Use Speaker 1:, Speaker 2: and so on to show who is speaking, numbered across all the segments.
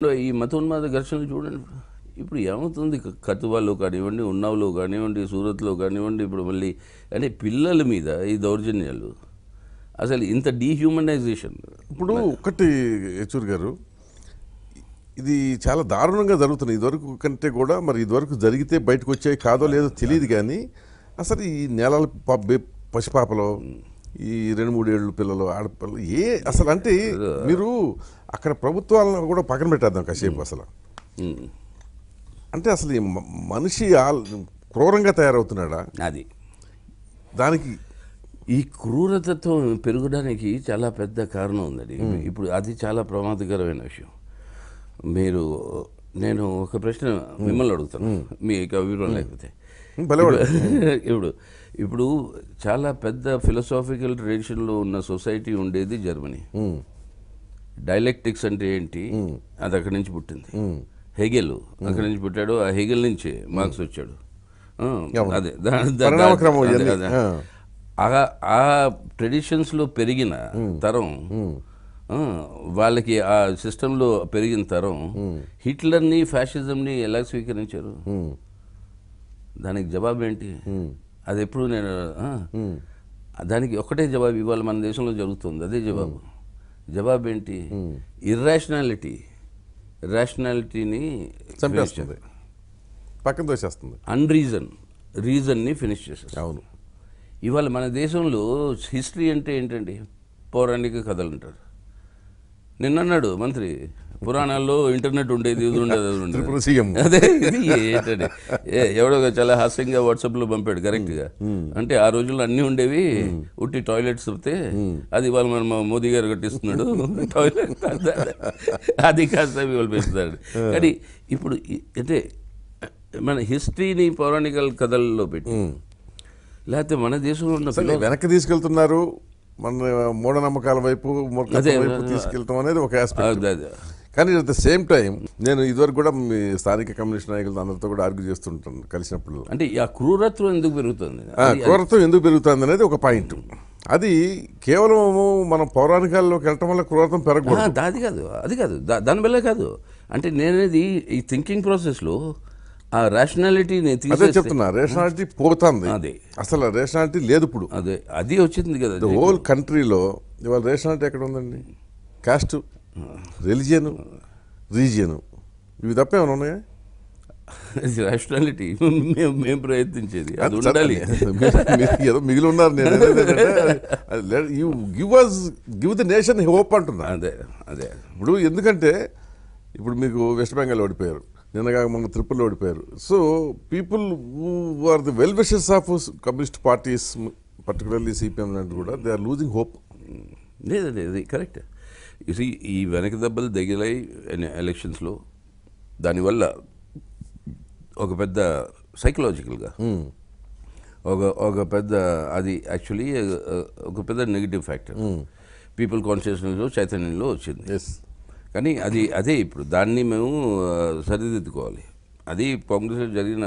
Speaker 1: ఈ మతోన్మాద ఘర్షణలు చూడండి. ఇప్పుడు ఏమవుతుంది, కతువాలో కానివ్వండి, ఉన్నావ్లో కానివ్వండి, సూరత్లో కానివ్వండి, ఇప్పుడు మళ్ళీ అంటే పిల్లల మీద ఈ దౌర్జన్యాలు, అసలు ఇంత డీహ్యూమనైజేషన్.
Speaker 2: ఇప్పుడు ఒకటి యచూర్ గారు, ఇది చాలా దారుణంగా జరుగుతుంది. ఇదివరకు కంటే కూడా మరి ఇదివరకు జరిగితే బయటకు వచ్చాయి కాదో లేదో తెలియదు, కానీ అసలు ఈ నేలల పసిపాపలో ఈ 2-3 ఏళ్ళు పిల్లలు ఆడపిల్లలు అసలు అంటే మీరు అక్కడ ప్రభుత్వాలను కూడా పక్కన పెట్టేద్దాం కాసేపు. అసలు అంటే అసలు ఈ మనిషి క్రూరంగా తయారవుతున్నాడా?
Speaker 1: అది
Speaker 2: దానికి
Speaker 1: ఈ క్రూరతత్వం పెరగడానికి చాలా పెద్ద కారణం ఉందండి. ఇప్పుడు అది చాలా ప్రమాదకరమైన విషయం. నేను ఒక ప్రశ్న మిమ్మల్ని అడుగుతాను, మీకు అభిప్రాయం లేకపోతే. ఇప్పుడు చాలా పెద్ద ఫిలసాఫికల్ ట్రెడిషన్లో ఉన్న సొసైటీ ఉండేది జర్మనీ. డైలెక్టిక్స్ అంటే ఏంటి, అది అక్కడి నుంచి పుట్టింది. హెగెల్ అక్కడి నుంచి పుట్టాడు, ఆ హెగెల్ నుంచే మార్క్స్ వచ్చాడు. అదే ఆ ట్రెడిషన్స్లో పెరిగిన తరం, వాళ్ళకి ఆ సిస్టంలో పెరిగిన తరం హిట్లర్ని ఫ్యాసిజంని ఎలా స్వీకరించారు? దానికి జవాబు ఏంటి? అది ఎప్పుడు నేను దానికి ఒకటే జవాబు ఇవాళ మన దేశంలో జరుగుతుంది. అదే జవాబు ఏంటి? ఇర్రాషనాలిటీని
Speaker 2: చంపేస్తుంది, పక్కన తోసేస్తుంది.
Speaker 1: రీజన్ని ఫినిష్ చేసేస్తుంది.
Speaker 2: అవును,
Speaker 1: ఇవాళ మన దేశంలో హిస్టరీ అంటే ఏంటండి? పౌరాణిక కథలు అంటారు. నిన్నన్నాడు మంత్రి, పురాణాల్లో ఇంటర్నెట్ ఉండేది, ఇది ఉండేది. అదే ఇది ఏంటండి, ఎవడో చాలా హాస్యంగా వాట్సాప్లో పంపాడు కరెక్ట్గా. అంటే ఆ రోజుల్లో అన్నీ ఉండేవి, ఉట్టి టాయిలెట్స్ వస్తే అది వాళ్ళు మన మోదీ గారు కట్టిస్తున్నాడు టాయిలెట్, అది కాస్త ఇవాళ పెంచుతాడు. కానీ ఇప్పుడు అంటే మన హిస్టరీని పౌరాణిక కథల్లో పెట్టి, లేకపోతే మన దేశంలో ఉన్న
Speaker 2: వెనక్కి తీసుకెళ్తున్నారు, మన మూఢనమ్మకాల వైపు తీసుకెళ్తాం అనేది ఒక ఆస్పెక్ట్. కానీ అట్ ద సేమ్ టైం నేను ఇదివరకు కూడా మీ స్థానిక కమ్యూనిస్ట్ నాయకులతో అందరితో కూడా ఆర్గ్యూ చేస్తుంటాను కలిసినప్పుడు.
Speaker 1: అంటే ఆ క్రూరత్వం ఎందుకు పెరుగుతుంది,
Speaker 2: అనేది ఒక పాయింట్. అది కేవలం మనం పౌరాణికాల్లోకి వెళ్ళటం వల్ల క్రూరత్వం పెరగకూడదు.
Speaker 1: అది కాదు దానివల్ల కాదు. అంటే నేనేది ఈ థింకింగ్ ప్రాసెస్లో ఆ రేషనాలిటీని
Speaker 2: చెప్తున్నా. రేషనాలిటీ పోతుంది, అదే అసలు రేషనాలిటీ లేదు ఇప్పుడు.
Speaker 1: అది వచ్చింది కదా
Speaker 2: హోల్ కంట్రీలో. ఇవాళ రేషనాలిటీ ఎక్కడ ఉందండి? కాస్ట్, రిలిజియన్, రీజియన్, ఇవి తప్ప ఏమైనా ఉన్నాయా?
Speaker 1: రేషనాలిటీ మేము ప్రయత్నించేది అది ఉండాలి.
Speaker 2: ఏదో మిగిలి ఉన్నారు. నేను గివ్ ద నేషన్ హోప్ అంటున్నా.
Speaker 1: అదే
Speaker 2: ఇప్పుడు ఎందుకంటే ఇప్పుడు మీకు వెస్ట్ బెంగాల్ ఓడిపోయారు, నిన్నగా మన త్రిపురలో ఓడిపోయారు. So people who are the well wishers of communist parties, particularly CPM లాంటి కూడా, దే ఆర్ లూజింగ్ హోప్.
Speaker 1: లేదండి, అది కరెక్ట్. ఈ వెనక దెబ్బలు తగిలాయి ఎలక్షన్స్లో. దానివల్ల ఒక పెద్ద సైకలాజికల్గా ఒక పెద్ద, అది యాక్చువల్లీ ఒక పెద్ద నెగిటివ్ ఫ్యాక్టర్ పీపుల్ కాన్షియస్నెస్లో, చైతన్యంలో వచ్చింది. కానీ అదే ఇప్పుడు దాన్ని మేము సరిదిద్దుకోవాలి. అది కాంగ్రెస్లో జరిగిన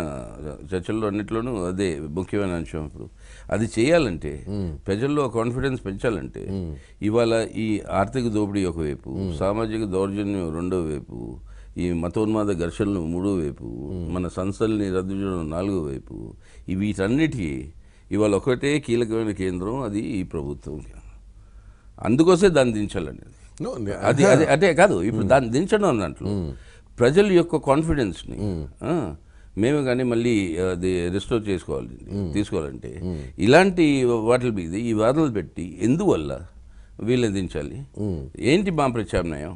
Speaker 1: చర్చల్లో అన్నింటిలోనూ అదే ముఖ్యమైన అంశం. ఇప్పుడు అది చేయాలంటే, ప్రజల్లో కాన్ఫిడెన్స్ పెంచాలంటే, ఇవాళ ఈ ఆర్థిక దోపిడీ ఒకవైపు, సామాజిక దౌర్జన్యం రెండో వైపు, ఈ మతోన్మాద ఘర్షణలు మూడో వైపు, మన సంస్థల్ని రద్దు చేయడం నాలుగో వైపు, వీటన్నిటికీ ఇవాళ ఒకటే కీలకమైన కేంద్రం, అది ఈ ప్రభుత్వం. అందుకోసే దాన్ని దించాలండి. అది అదే కాదు, ఇప్పుడు దాన్ని దించడం దాంట్లో ప్రజల యొక్క కాన్ఫిడెన్స్ని మేము కానీ మళ్ళీ అది రిస్టోర్ తీసుకోవాలంటే ఇలాంటి వాటి మీద ఈ వాదనలు పెట్టి ఎందువల్ల వీళ్ళని దించాలి, ఏంటి మా ప్రత్యామ్నాయం?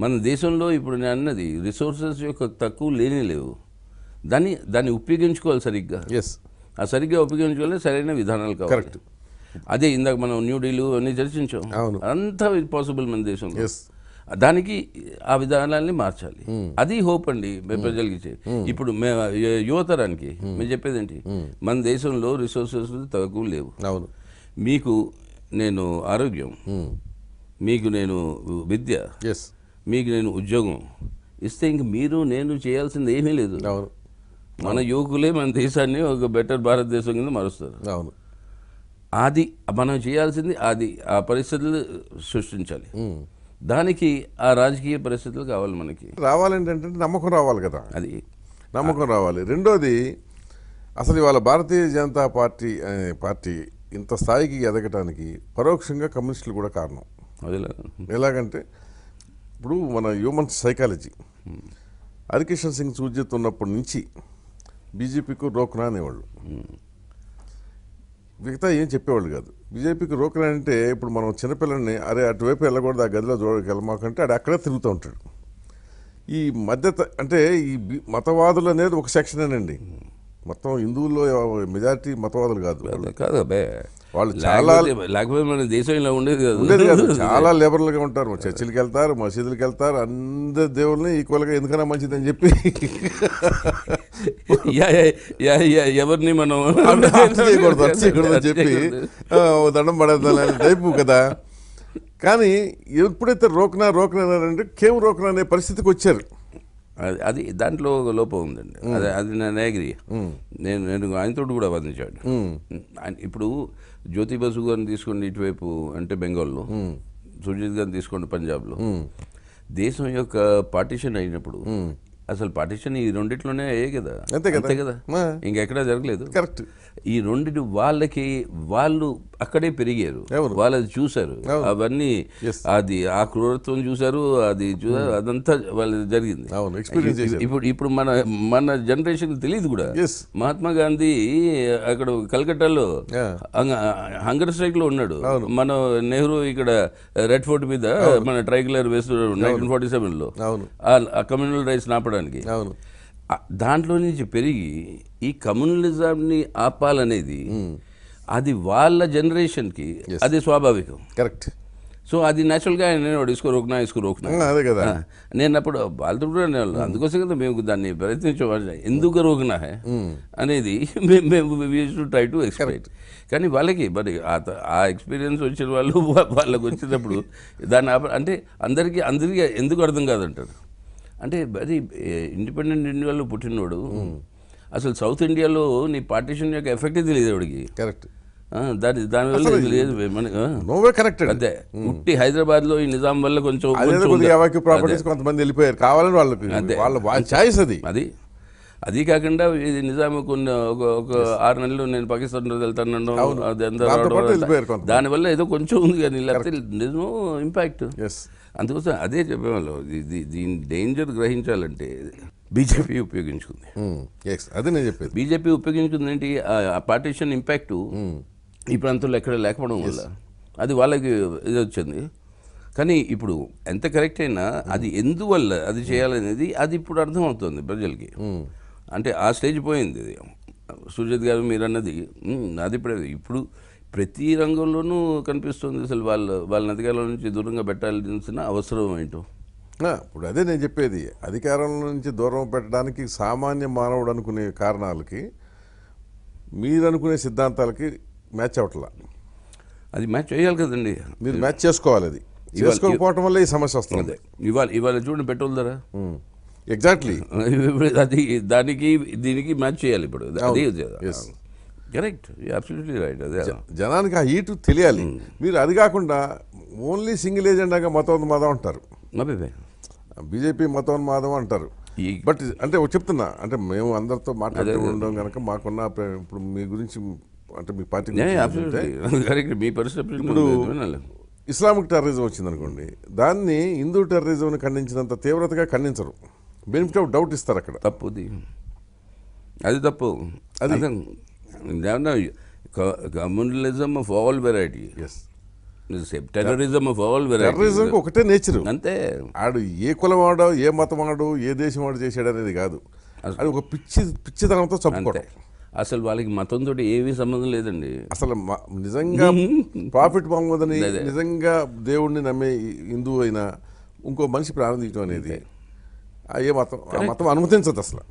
Speaker 1: మన దేశంలో ఇప్పుడు నేను అన్నది రిసోర్సెస్ యొక్క తక్కువ లేవు, దాన్ని ఉపయోగించుకోవాలి సరిగ్గా. ఆ సరిగ్గా ఉపయోగించుకోవాలి, సరైన విధానాలు కావాలి. అదే ఇందాక మనం న్యూఢిల్లీ అన్నీ చర్చించాం, అంతా పాసిబుల్ మన దేశంలో. దానికి ఆ విధానాన్ని మార్చాలి. అది హోప్ అండి ప్రజలకి. ఇప్పుడు యువతరానికి మేము చెప్పేది ఏంటి, మన దేశంలో రిసోర్సెస్ తక్కువ లేవు. మీకు నేను ఆరోగ్యం, మీకు నేను విద్య, మీకు నేను ఉద్యోగం ఇస్తే ఇంక మీరు నేను చేయాల్సింది ఏమీ లేదు. మన యువకులే మన దేశాన్ని ఒక బెటర్ భారతదేశం కింద మారుస్తారు. అది మనం చేయాల్సింది, అది ఆ పరిస్థితులు సృష్టించాలి. దానికి ఆ రాజకీయ పరిస్థితులు కావాలి మనకి.
Speaker 2: రావాలంటే నమ్మకం రావాలి కదా,
Speaker 1: అది
Speaker 2: నమ్మకం రావాలి. రెండోది, అసలు ఇవాళ భారతీయ జనతా పార్టీ ఇంత స్థాయికి ఎదగటానికి పరోక్షంగా కమ్యూనిస్టులు కూడా కారణం.
Speaker 1: అదిలా
Speaker 2: ఎలాగంటే ఇప్పుడు మన హ్యూమన్ సైకాలజీ, హరికిషన్ సింగ్ సూర్జిత్ ఉన్నప్పటి నుంచి బీజేపీకి రోకనా అనేవాళ్ళు, మిగతా ఏం చెప్పేవాళ్ళు కాదు. బీజేపీకి రోకనా అంటే ఇప్పుడు మనం చిన్నపిల్లల్ని అరే అటువైపు వెళ్ళకూడదు, ఆ గదిలో వెళ్ళమాకంటే ఆడు అక్కడే తిరుగుతూ ఉంటాడు. ఈ అంటే ఈ మతవాదులు అనేది ఒక సెక్షనేనండి, మొత్తం హిందువుల్లో మెజారిటీ మతవాదులు కాదు.
Speaker 1: కాదు అబ్బే,
Speaker 2: వాళ్ళు చాలా
Speaker 1: లేకపోతే మన దేశం ఇలా ఉండేది
Speaker 2: కాదు, చాలా లిబరల్గా ఉంటారు. చర్చిలకు వెళ్తారు, మసీదులకు వెళ్తారు, అందరి దేవుళ్ళని ఈక్వల్గా ఎందుకన్నా మంచిదని చెప్పి
Speaker 1: ఎవరిని మనం
Speaker 2: చేయకూడదు అని చెప్పి దండం పడేద్దాం టైపు కదా. కానీ ఎప్పుడైతే రోకనా అంటే కేవ్ రోకనా అనే పరిస్థితికి వచ్చారు.
Speaker 1: అది దాంట్లో ఒక లోపం ఉందండి. అది నేను అగ్రీ. నేను ఆయనతో కూడా వాదించాడు. ఇప్పుడు జ్యోతి బసు గారిని తీసుకోండి ఇటువైపు అంటే బెంగాల్లో, సుర్జిత్ గారిని తీసుకోండి పంజాబ్లో. దేశం యొక్క పార్టిషన్ అయినప్పుడు అసలు పార్టిషన్ ఈ రెండిట్లోనే అయ్యే కదా, అంతే కదా, ఇంకెక్కడా జరగలేదు.
Speaker 2: కరెక్ట్.
Speaker 1: ఈ రెండిటి వాళ్ళు అక్కడే పెరిగారు, వాళ్ళది చూశారు, అవన్నీ అది ఆ క్రూరత్వం చూశారు, అదంతా వాళ్ళది జరిగింది. ఇప్పుడు మన జనరేషన్ తెలియదు కూడా. మహాత్మా గాంధీ అక్కడ కలకట్టాలో హంగర్ స్ట్రైక్ లో ఉన్నాడు, మన నెహ్రూ ఇక్కడ రెడ్ ఫోర్ట్ మీద మన ట్రైకలర్ వేస్తున్నాడు 1947లో ఆ కమ్యూనల్ రైట్స్ నాపడానికి. దాంట్లో నుంచి పెరిగి ఈ కమ్యూనలిజంని ఆపాలనేది అది వాళ్ళ జనరేషన్కి అది స్వాభావికం.
Speaker 2: కరెక్ట్.
Speaker 1: సో అది న్యాచురల్గా నేను ఇసుకో రోకనా
Speaker 2: అదే కదా.
Speaker 1: నేను అప్పుడు వాళ్ళతో కూడా అందుకోసం కదా మేము దాన్ని ప్రయత్నించే ఎందుకు రోకనా అనేది మేము ట్రై టు ఎక్స్ప్లెయిన్. కానీ వాళ్ళకి మరి ఆ ఎక్స్పీరియన్స్ వచ్చిన వాళ్ళకి వచ్చినప్పుడు దాన్ని అంటే అందరికీ ఎందుకు అర్థం కాదంటారు. అంటే అది ఇండిపెండెంట్ ఇండియాలో పుట్టినోడు అసలు సౌత్ ఇండియాలో నీ పార్టీషన్ యొక్క ఎఫెక్ట్ తెలియదు వాడికి.
Speaker 2: కరెక్ట్.
Speaker 1: దానివల్ల లేదు
Speaker 2: కరెక్ట్.
Speaker 1: అదే పుట్టి హైదరాబాద్ లో ఈ నిజాం వల్ల కొంచెం
Speaker 2: ప్రాపర్టీస్ కొంతమంది వెళ్ళిపోయారు కావాలని వాళ్ళ చాయిస్
Speaker 1: అది కాకుండా ఇది నిజాం కొన్ని ఒక 6 నెలలు నేను పాకిస్తాన్ వెళ్తాను దానివల్ల ఏదో కొంచెం ఉంది కానీ లేకపోతే నిజం ఇంపాక్ట్. అందుకోసం అదే చెప్పేవాళ్ళు దీని డేంజర్ గ్రహించాలంటే బీజేపీ ఉపయోగించుకుంది.
Speaker 2: అదే నేను చెప్పేది,
Speaker 1: బీజేపీ ఉపయోగించుకుంది ఏంటి ఆ పార్టీషన్ ఇంపాక్ట్ ఈ ప్రాంతంలో ఎక్కడ లేకపోవడం వల్ల అది వాళ్ళకి ఇది వచ్చింది. కానీ ఇప్పుడు ఎంత కరెక్ట్ అయినా అది ఎందువల్ల అది చేయాలనేది అది ఇప్పుడు అర్థమవుతుంది ప్రజలకి. అంటే ఆ స్టేజ్ పోయింది. సుజిత్ గారు మీరు అన్నది అది ఇప్పుడు ప్రతి రంగంలోనూ కనిపిస్తుంది. అసలు వాళ్ళని అధికారంలో నుంచి దూరంగా పెట్టాల్సిన అవసరం ఏంటో.
Speaker 2: ఇప్పుడు అదే నేను చెప్పేది, అధికారం నుంచి దూరం పెట్టడానికి సామాన్య మానవుడు అనుకునే కారణాలకి మీరు అనుకునే సిద్ధాంతాలకి మ్యాచ్ అవట్లా.
Speaker 1: అది మ్యాచ్ చేయాలి కదండి,
Speaker 2: మీరు మ్యాచ్ చేసుకోవాలి. అది చేసుకోకపోవటం వల్ల ఈ సమస్య వస్తుంది.
Speaker 1: ఇవాళ చూడండి పెట్రోల్ ధర
Speaker 2: ఎగ్జాక్ట్లీ
Speaker 1: అది దానికి దీనికి మ్యాచ్ చేయాలి ఇప్పుడు. అది కరెక్ట్, అబ్సల్యూట్లీ రైట్. అదే
Speaker 2: జనానికి ఆ హీటు తెలియాలి. మీరు అది కాకుండా ఓన్లీ సింగిల్ ఏజెండాగా మతోన్మాదం అంటారు, బీజేపీ మతోన్మాదం అంటారు. బట్ అంటే చెప్తున్నా, అంటే మేము అందరితో మాట్లాడుతూ ఉండడం కనుక మాకున్న ఇప్పుడు మీ గురించి అంటే మీ పార్టీ ఇప్పుడు ఇస్లామిక్ టెర్రరిజం వచ్చిందనుకోండి, దాన్ని హిందూ టెర్రరిజంని ఖండించినంత తీవ్రతగా ఖండించరు, బెనిఫిట్ ఆఫ్ డౌట్ ఇస్తారు. అక్కడ
Speaker 1: తప్పుది, అది తప్పు. అది communalism of all variety, terrorism of all variety.
Speaker 2: Terrorism ఒకటే నేచర్,
Speaker 1: అంతే.
Speaker 2: ఆడు ఏ కులం వాడో ఏ మతం వాడు ఏ దేశం వాడు చేసాడు అనేది కాదు, అది ఒక పిచ్చితనంతో చంపుకోవడం.
Speaker 1: అసలు వాళ్ళకి మతంతో ఏమీ సంబంధం లేదండి.
Speaker 2: అసలు నిజంగా ప్రాఫిట్ బాగుందని నిజంగా దేవుడిని నమ్మే హిందువు అయినా ఇంకో మనిషి ప్రాణం తీయటం అనేది ఏ మతం ఆ మతం అనుమతించదు అసలు.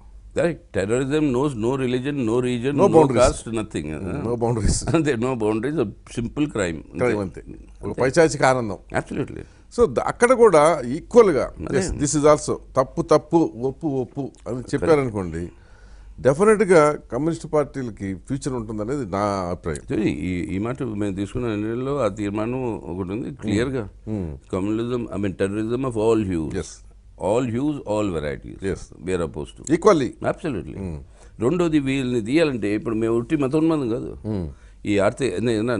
Speaker 1: Terrorism knows no religion, no reason, no boundaries, nothing.
Speaker 2: No boundaries,
Speaker 1: అంతే. నో బౌండరీస్, సింపుల్ క్రైమ్
Speaker 2: అంతే, ఒక పైచాచిక ఆనందం.
Speaker 1: అబ్సల్యూట్లీ.
Speaker 2: సో అక్కడ కూడా ఈక్వల్గా దిస్ ఇస్ ఆల్సో తప్పు ఒప్పు అని చెప్పారనుకోండి, డెఫినెట్గా కమ్యూనిస్ట్ పార్టీలకి ఫ్యూచర్ ఉంటుందనేది నా అభిప్రాయం.
Speaker 1: ఈ మాట మేము తీసుకున్న నిర్ణయంలో ఆ తీర్మానం ఒకటి ఉంది క్లియర్గా. Communism terrorism of all hues, all varieties we're oppose to
Speaker 2: equally.
Speaker 1: Absolutely. రెండోది వీళ్ళని తీయాలంటే ఇప్పుడు మేము ఉట్టి మతోన్మాదం కాదు, ఈ ఆర్థిక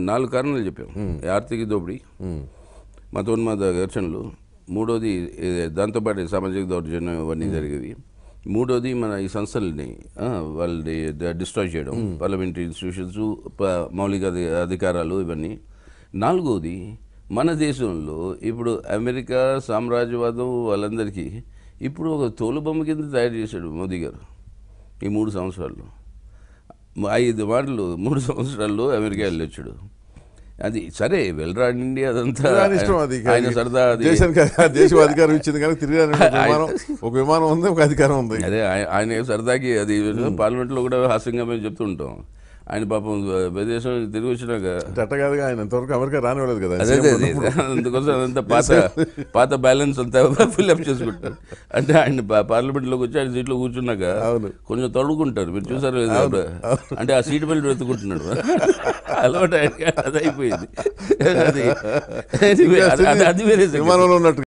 Speaker 1: 4 కారణాలు చెప్పాము. ఆర్థిక దోపిడీ, మతోన్మాద ఘర్షణలు, మూడోది దాంతోపాటు సామాజిక దౌర్జన్యం ఇవన్నీ జరిగేవి, మూడోది మన ఈ సంస్థలని వాళ్ళని డిస్ట్రాయ్ చేయడం, పార్లమెంటరీ ఇన్స్టిట్యూషన్స్, మౌలిక అధికారాలు ఇవన్నీ. నాలుగోది మన దేశంలో ఇప్పుడు అమెరికా సామ్రాజ్యవాదం వాళ్ళందరికీ ఇప్పుడు ఒక తోలుబొమ్మ కింద తయారు చేశాడు మోదీ గారు ఈ 3 సంవత్సరాల్లో. 5 మాటలు 3 సంవత్సరాల్లో అమెరికా వెళ్ళొచ్చాడు. అది సరే వెళ్ళరాండి, అదంతా ఆయన సరదా.
Speaker 2: దేశం అధికారం ఇచ్చింది కానీ తిరిగి ఒక విమానం ఉంది, ఒక అధికారం ఉంది.
Speaker 1: అదే ఆయన సరదాకి అది పార్లమెంట్లో కూడా హాస్యంగా మేము చెప్తూ ఉంటాం. ఆయన పాపం విదేశం తిరిగి వచ్చినాక
Speaker 2: అట్ట కాదుగా, ఆయన ఇంతవరకు అమెరికా రానివ్వలేదు కదా.
Speaker 1: అదే అందుకోసం అదంతా పాత బ్యాలెన్స్ అంతా ఫిల్అప్ చేసుకుంటారు. అంటే ఆయన పార్లమెంట్లోకి వచ్చి ఆయన సీట్లో కూర్చున్నాక కొంచెం తడుకుంటారు, మీరు చూసారు. అంటే ఆ సీట్ బెల్ట్ వెతుకుంటున్నాడు, అలవాటు అది అయిపోయింది. అది వేరే విమానంలో ఉన్నట్టు.